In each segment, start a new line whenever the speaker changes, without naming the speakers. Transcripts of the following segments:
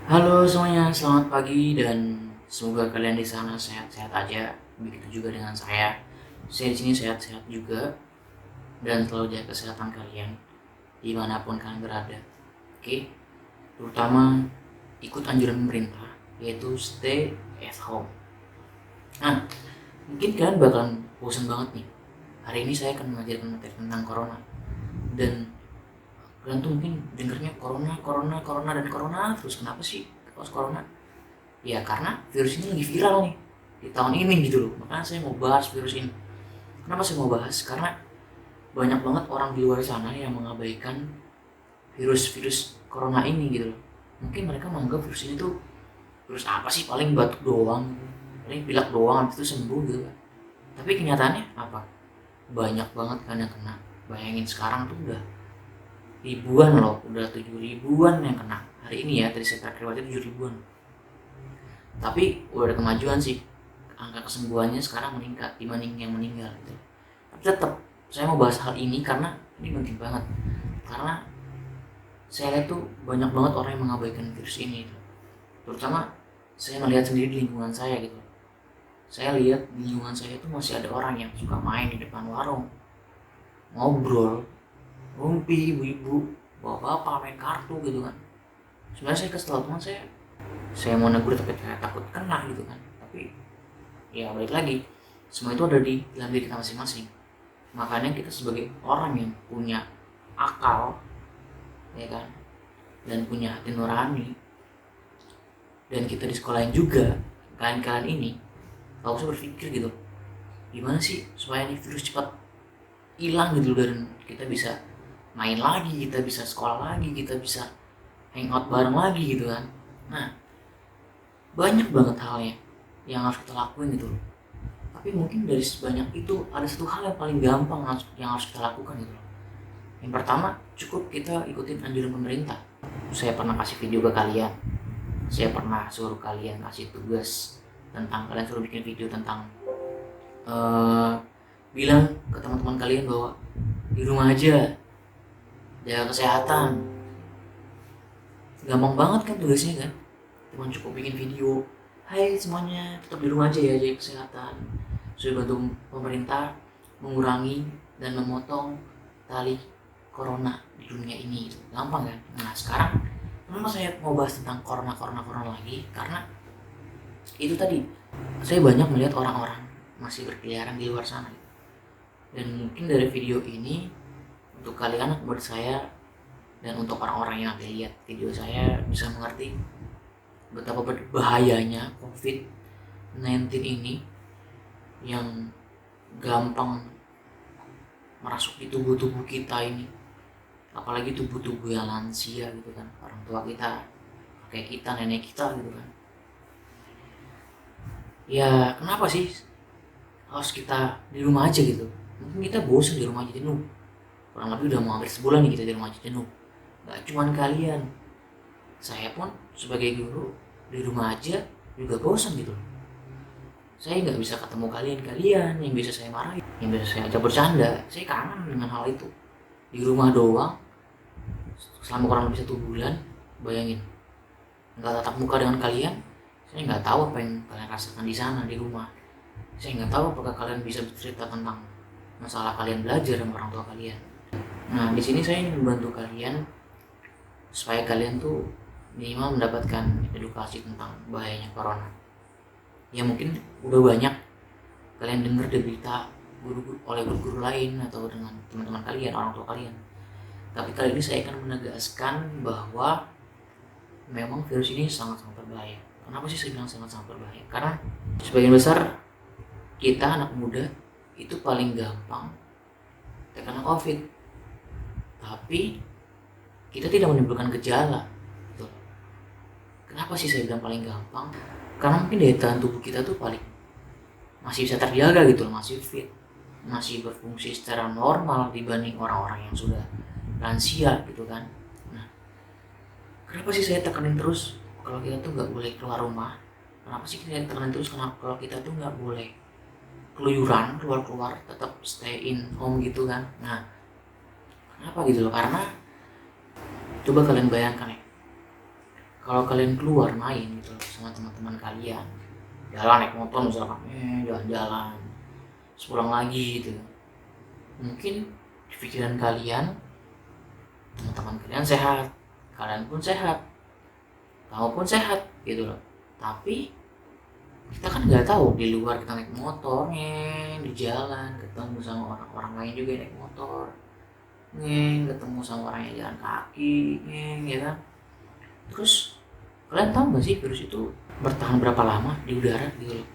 Halo semuanya, selamat pagi dan semoga kalian di sana sehat-sehat aja. Begitu juga dengan saya. Saya di sini sehat-sehat juga dan selalu jaga kesehatan kalian dimanapun kalian berada. Oke, terutama ikut anjuran pemerintah yaitu stay at home. Nah, mungkin kalian bakalan bosan banget nih. Hari ini saya akan mengajarkan materi tentang corona dan kalian tuh mungkin dengernya corona, corona, corona dan corona terus kenapa sih kok corona? Ya karena virus ini lagi viral nih di tahun ini gitu loh, makanya saya mau bahas virus ini. Kenapa saya mau bahas? Karena banyak banget orang di luar sana yang mengabaikan virus-virus corona ini gitu loh. Mungkin mereka menganggap virus ini tuh virus apa sih, paling batuk doang, paling pilek doang habis itu sembuh gitu kan. Tapi kenyataannya apa? Banyak banget kan yang kena. Bayangin sekarang tuh udah ribuan loh, udah 7 ribuan yang kena hari ini ya, tadi saya terakhir baca 7 ribuan. Tapi udah ada kemajuan sih, angka kesembuhannya sekarang meningkat dibanding yang meninggal gitu. Tapi tetap saya mau bahas hal ini karena ini penting banget, karena saya lihat tuh banyak banget orang yang mengabaikan virus ini gitu. Terutama saya melihat sendiri di lingkungan saya gitu. Saya lihat di lingkungan saya itu masih ada orang yang suka main di depan warung, ngobrol, ngumpi ibu-ibu, bapak-bapak main kartu gitu kan. Sebenarnya saya kesel, teman saya mau negur tapi saya takut kena gitu kan. Tapi ya balik lagi, semua itu ada di dalam diri kita masing-masing. Makanya kita sebagai orang yang punya akal, ya kan, dan punya hati nurani, dan kita di sekolahin juga kalian-kalian ini, gak usah berpikir gitu gimana sih supaya ini virus cepat hilang gitu, dan kita bisa main lagi, kita bisa sekolah lagi, kita bisa hangout bareng lagi gitu kan. Nah, banyak banget halnya yang harus kita lakuin gitu loh. Tapi mungkin dari sebanyak itu ada satu hal yang paling gampang yang harus kita lakukan gitu loh. Yang pertama, cukup kita ikutin anjuran pemerintah. Saya pernah kasih video ke kalian, saya pernah suruh kalian kasih tugas tentang, kalian suruh bikin video tentang uh, bilang ke teman-teman kalian bahwa di rumah aja, jaga kesehatan. Gampang banget kan tugasnya kan, cuma cukup bikin video, hai semuanya tetap di rumah aja ya, jaga kesehatan, supaya bantu pemerintah mengurangi dan memotong tali corona di dunia ini. Gampang kan? Nah sekarang kenapa saya mau bahas tentang corona lagi? Karena itu tadi, saya banyak melihat orang-orang masih berkeliaran di luar sana, dan mungkin dari video ini untuk kalian, menurut saya, dan untuk orang-orang yang nanti lihat video saya bisa mengerti betapa berbahayanya COVID-19 ini yang gampang merasuk di tubuh-tubuh kita ini, apalagi tubuh-tubuh yang lansia gitu kan, orang tua kita, kayak kita, nenek kita gitu kan. Ya kenapa sih harus kita di rumah aja gitu? Mungkin kita bosan di rumah aja, jenuh. Kurang lebih udah mau hampir sebulan nih kita di rumah aja, jenuh. Gak cuman kalian, saya pun sebagai guru di rumah aja juga bosan gitu. Saya nggak bisa ketemu kalian yang bisa saya marahin, yang bisa saya ajak bercanda. Saya kangen dengan hal itu. Di rumah doang selama kurang lebih 1 bulan. Bayangin, nggak tatap muka dengan kalian. Saya nggak tahu apa yang kalian rasakan di sana di rumah. Saya nggak tahu apakah kalian bisa bercerita tentang masalah kalian belajar sama orang tua kalian. Nah, di sini saya ingin membantu kalian supaya kalian tuh minimal mendapatkan edukasi tentang bahayanya corona. Ya mungkin udah banyak kalian dengar dari berita oleh guru-guru lain atau dengan teman-teman kalian, orang tua kalian. Tapi kali ini saya akan menegaskan bahwa memang virus ini sangat-sangat berbahaya. Kenapa sih saya bilang sangat-sangat berbahaya? Karena sebagian besar kita anak muda itu paling gampang terkena COVID, tapi kita tidak menimbulkan gejala. Gitu. Kenapa sih saya bilang paling gampang? Karena mungkin daya tahan tubuh kita tuh paling masih bisa terjaga gitu, masih fit, masih berfungsi secara normal dibanding orang-orang yang sudah lansia gitu kan. Nah, kenapa sih saya tekanin terus kalau kita tuh nggak boleh keluar rumah? Kenapa sih kita tekanin terus kalau kita tuh nggak boleh keluyuran, keluar-keluar, tetap stay in home gitu kan? Nah, kenapa gitu loh? Karena coba kalian bayangkan ya, kalau kalian keluar main gitu sama teman-teman kalian, jalan naik motor misalkan, jalan-jalan, sepulang lagi gitu, mungkin di pikiran kalian teman-teman kalian sehat, kalian pun sehat, kamu pun sehat gitu loh. Tapi kita kan nggak tahu di luar kita naik motor, di jalan ketemu sama orang-orang lain juga yang naik motor, ketemu sama orang yang jalan kaki, ya kan. Terus kalian tahu nggak sih virus itu bertahan berapa lama di udara gitu loh?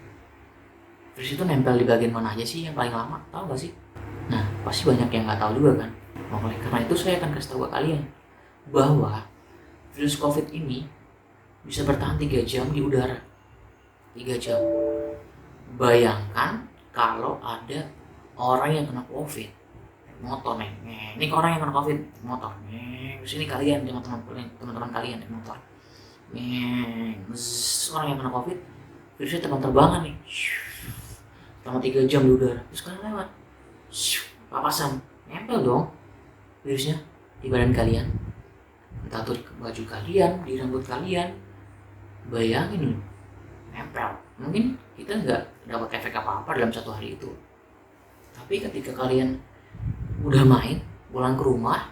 Virus itu nempel di bagian mana aja sih yang paling lama? Tahu nggak sih? Nah, pasti banyak yang nggak tahu juga kan. Oleh karena itu saya akan kasih tahu ke kalian bahwa virus COVID ini bisa bertahan 3 jam di udara. 3 jam. Bayangkan kalau ada orang yang kena COVID motor nih, ini orang yang kena COVID motor nih, terus ini kalian teman-teman kalian naik motor, orang yang kena COVID virusnya terbang-terbangan nih selama 3 jam di udara, terus kalian lewat, papasan, nempel dong virusnya di badan kalian, entah tuh di baju kalian, di rambut kalian. Bayangin loh, nempel. Mungkin kita nggak dapat efek apa-apa dalam 1 hari itu, tapi ketika kalian udah main, pulang ke rumah,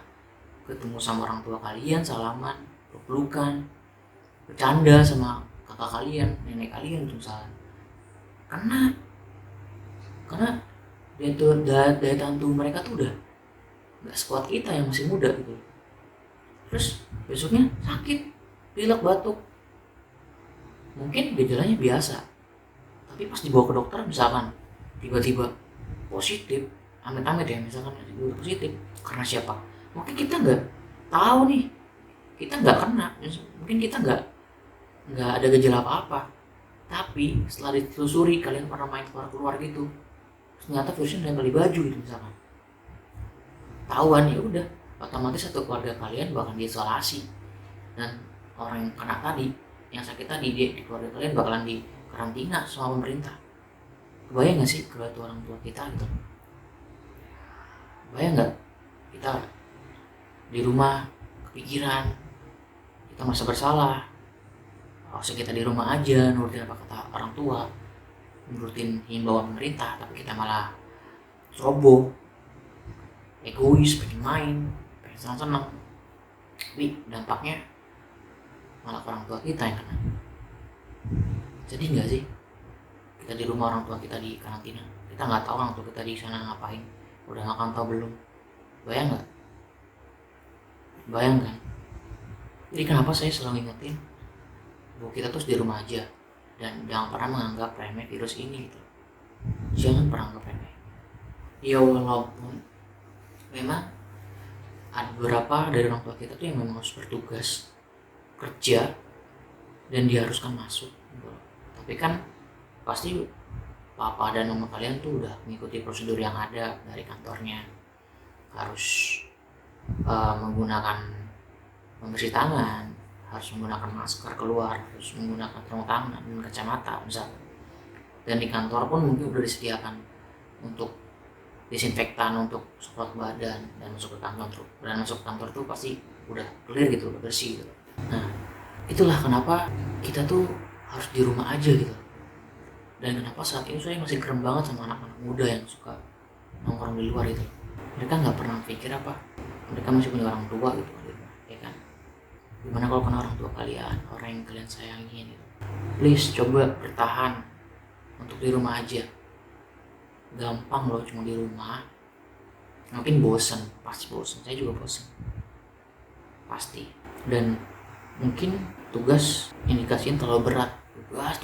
ketemu sama orang tua kalian, salaman, peluk-pelukan, bercanda sama kakak kalian, nenek kalian misalnya, karena daya tahan tubuh mereka tuh udah nggak sekuat kita yang masih muda gitu. Terus besoknya sakit, pilek, batuk, mungkin gejalanya biasa, tapi pas dibawa ke dokter misalkan tiba-tiba positif, amit-amit ya, misalkan tiba-tiba positif, karena siapa? Mungkin kita nggak tahu nih, kita nggak kena, mungkin kita nggak ada gejala apa-apa, tapi setelah ditelusuri kalian pernah main keluar gitu, ternyata virusnya nempel di baju gitu misalkan, tahuan, ya udah otomatis satu keluarga kalian bakal diisolasi, dan orang yang kena tadi, yang sakit tadi, di keluarga kalian bakalan di karantina sama pemerintah. Kebayang gak sih kalau itu orang tua kita gitu? Bayang gak kita di rumah kepikiran, kita merasa bersalah, harusnya kita di rumah aja nurutin apa kata orang tua, nurutin himbauan pemerintah, tapi kita malah ceroboh, egois, pengen main, pengen senang-senang, tapi dampaknya malah orang tua kita yang kena. Jadi nggak sih kita di rumah, orang tua kita di karantina, kita nggak tahu orang tua kita di sana ngapain, udah makan atau belum? Bayang nggak? Bayangkan. Jadi kenapa saya selalu ingetin bahwa kita terus di rumah aja, dan jangan pernah menganggap remeh virus ini gitu. Jangan pernah anggap remeh. Ya walaupun memang ada beberapa dari orang tua kita tuh yang memang harus bertugas kerja dan diharuskan masuk gitu. Tapi kan pasti papa dan mama kalian tuh udah mengikuti prosedur yang ada dari kantornya, harus menggunakan pembersih tangan, harus menggunakan masker keluar, harus menggunakan sarung tangan dan kacamata misalnya. Dan di kantor pun mungkin udah disediakan untuk disinfektan untuk semprot badan dan masuk ke kantor tuh. Dan masuk ke kantor tuh pasti udah clear gitu, udah bersih gitu. Nah, itulah kenapa kita tuh harus di rumah aja gitu. Dan kenapa saat ini saya masih keren banget sama anak-anak muda yang suka nongkrong di luar itu. Mereka nggak pernah pikir apa, mereka masih punya orang tua gitu, ya kan? Gimana kalau kena orang tua kalian, orang yang kalian sayangin gitu. Please coba bertahan untuk di rumah aja. Gampang loh cuma di rumah. Mungkin bosan, pasti bosan. Saya juga bosan, pasti. Dan mungkin tugas yang dikasihin terlalu berat, tugas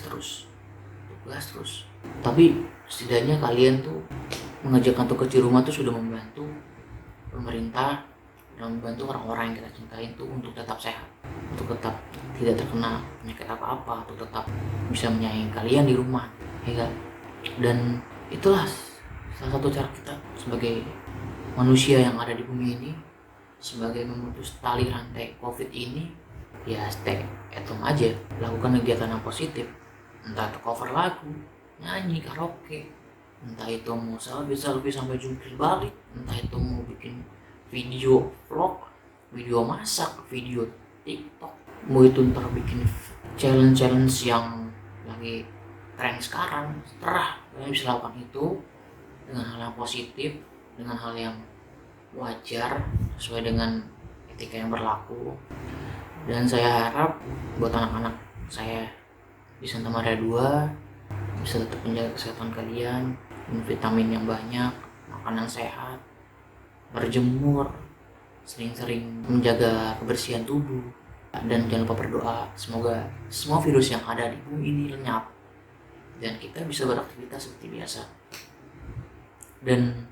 terus. Tapi setidaknya kalian tuh mengerjakan tugas di rumah tuh sudah membantu pemerintah dan membantu orang-orang yang kita cintain tuh untuk tetap sehat, untuk tetap tidak terkena penyakit apa-apa, untuk tetap bisa menyayangi kalian di rumah, ya kan? Dan itulah salah satu cara kita sebagai manusia yang ada di bumi ini, sebagai memutus tali rantai COVID ini, ya stay at home aja, lakukan kegiatan yang positif, entah itu cover lagu, nyanyi, karaoke, entah itu mau selfie sampai jungkir balik, entah itu mau bikin video vlog, video masak, video TikTok, mau itu ntar bikin challenge yang lagi tren sekarang, terserah kalian bisa lakukan itu dengan hal yang positif, dengan hal yang wajar sesuai dengan etika yang berlaku. Dan saya harap buat anak-anak saya di Santa Maria 2 bisa tetap menjaga kesehatan kalian, minum vitamin yang banyak, makanan sehat, berjemur, sering-sering menjaga kebersihan tubuh, dan jangan lupa berdoa semoga semua virus yang ada di bumi ini lenyap dan kita bisa beraktivitas seperti biasa. Dan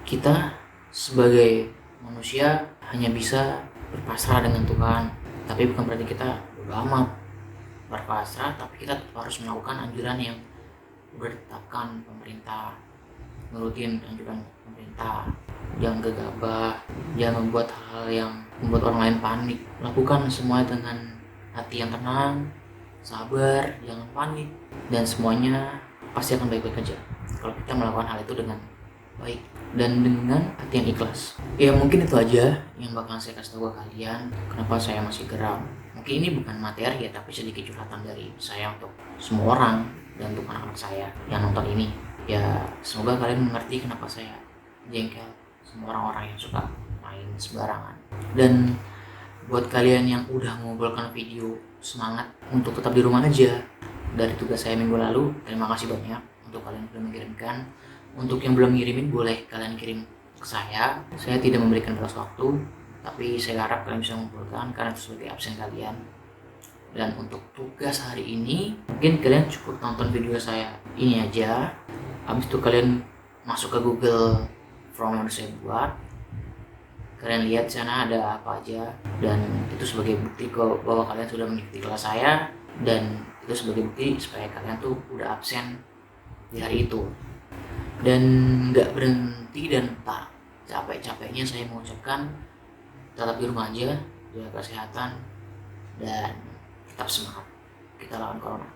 kita sebagai manusia hanya bisa berpasrah dengan Tuhan, tapi bukan berarti kita bodo amat berpasrah, tapi kita tetap harus melakukan anjuran yang udah ditetapkan pemerintah, nurutin anjuran pemerintah. Jangan gegabah, jangan membuat hal yang membuat orang lain panik. Lakukan semua dengan hati yang tenang, sabar, jangan panik, dan semuanya pasti akan baik-baik aja kalau kita melakukan hal itu dengan baik dan dengan hati yang ikhlas. Ya mungkin itu aja yang bakal saya kasih tahu ke kalian kenapa saya masih geram. Mungkin ini bukan materi ya, tapi sedikit curhatan dari saya untuk semua orang dan untuk anak-anak saya yang nonton ini. Ya semoga kalian mengerti kenapa saya jengkel sama orang-orang yang suka main sembarangan. Dan buat kalian yang udah mengumpulkan video, semangat untuk tetap di rumah aja dari tugas saya minggu lalu. Terima kasih banyak untuk kalian yang sudah mengirimkan. Untuk yang belum ngirimin boleh kalian kirim ke saya. Saya tidak memberikan batas waktu, tapi saya harap kalian bisa mengumpulkan karena itu sebagai absen kalian. Dan untuk tugas hari ini, mungkin kalian cukup nonton video saya ini aja. Habis itu kalian masuk ke Google Form yang saya buat. Kalian lihat sana ada apa aja, dan itu sebagai bukti bahwa kalian sudah mengikuti kelas saya, dan itu sebagai bukti supaya kalian tuh udah absen di hari itu. Dan nggak berhenti dan tak capek-capeknya saya mengucapkan tetap di rumah aja, jaga kesehatan, dan tetap semangat kita lawan corona.